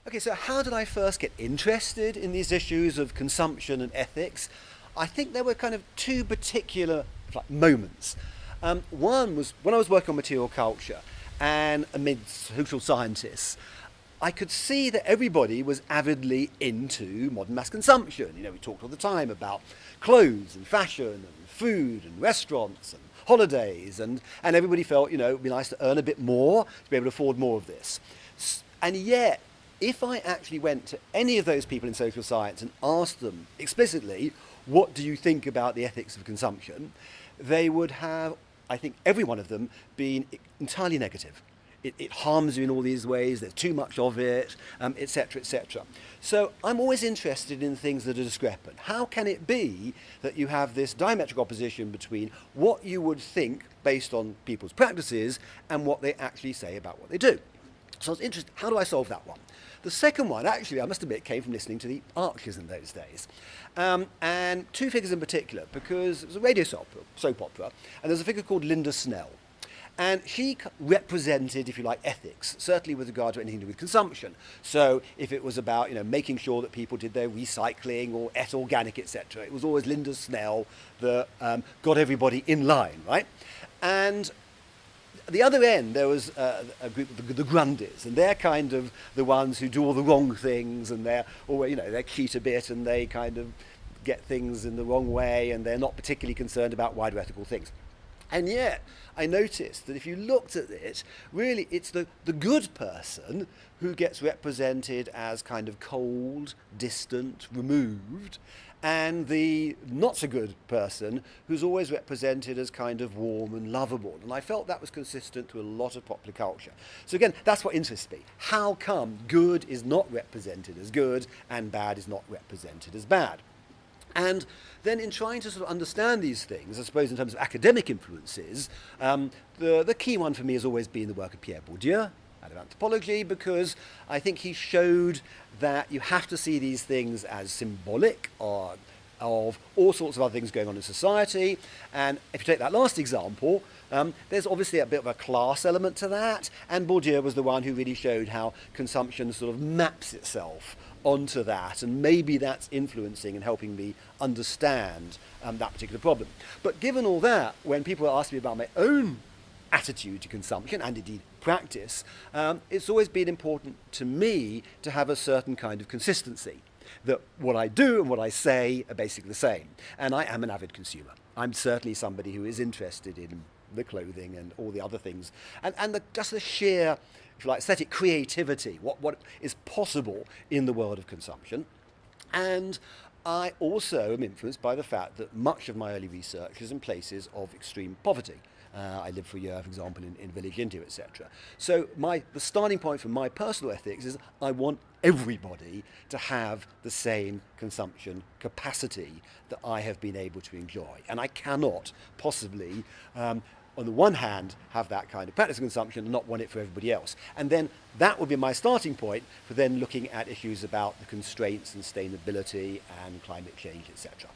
Okay, so how did I first get interested in these issues of consumption and ethics? I think there were kind of two particular moments. One was when I was working on material culture and amid social scientists, I could see that everybody was avidly into modern mass consumption. You know, we talked all the time about clothes and fashion and food and restaurants and holidays, and everybody felt, you know, it would be nice to earn a bit more to be able to afford more of this. And yet, if I actually went to any of those people in social science and asked them explicitly, what do you think about the ethics of consumption, they would have, I think every one of them, been entirely negative. It harms you in all these ways, there's too much of it, etc., etc. So I'm always interested in things that are discrepant. How can it be that you have this diametric opposition between what you would think based on people's practices and what they actually say about what they do? So I was interested, how do I solve that one? The second one, actually, I must admit, came from listening to the Archers in those days. And two figures in particular, because it was a radio soap opera, and there's a figure called Linda Snell. And she represented, if you like, ethics, certainly with regard to anything to do with consumption. So if it was about, you know, making sure that people did their recycling or ate organic, etc., it was always Linda Snell that got everybody in line, right? And at the other end, there was a group of the Grundys, and they're kind of the ones who do all the wrong things, and they're always, you know, they cheat a bit, and they kind of get things in the wrong way, and they're not particularly concerned about wider ethical things. And yet, I noticed that if you looked at it, really it's the good person who gets represented as kind of cold, distant, removed, and the not so good person who's always represented as kind of warm and lovable. And I felt that was consistent to a lot of popular culture. So again, that's what interests me. How come good is not represented as good and bad is not represented as bad? And then in trying to sort of understand these things, I suppose in terms of academic influences, the key one for me has always been the work of Pierre Bourdieu out of Anthropology, because I think he showed that you have to see these things as symbolic of all sorts of other things going on in society. And if you take that last example, there's obviously a bit of a class element to that, and Bourdieu was the one who really showed how consumption sort of maps itself onto that, and maybe that's influencing and helping me understand that particular problem. But given all that, when people ask me about my own attitude to consumption and indeed practice, it's always been important to me to have a certain kind of consistency, that what I do and what I say are basically the same. And I am an avid consumer. I'm certainly somebody who is interested in the clothing and all the other things, and just the sheer, if you like, aesthetic creativity, what is possible in the world of consumption. And I also am influenced by the fact that much of my early research is in places of extreme poverty. I lived for a year, for example, in village India, etc. So the starting point for my personal ethics is I want everybody to have the same consumption capacity that I have been able to enjoy. And I cannot possibly, on the one hand, have that kind of practice of consumption and not want it for everybody else. And then that would be my starting point for then looking at issues about the constraints and sustainability and climate change, etc.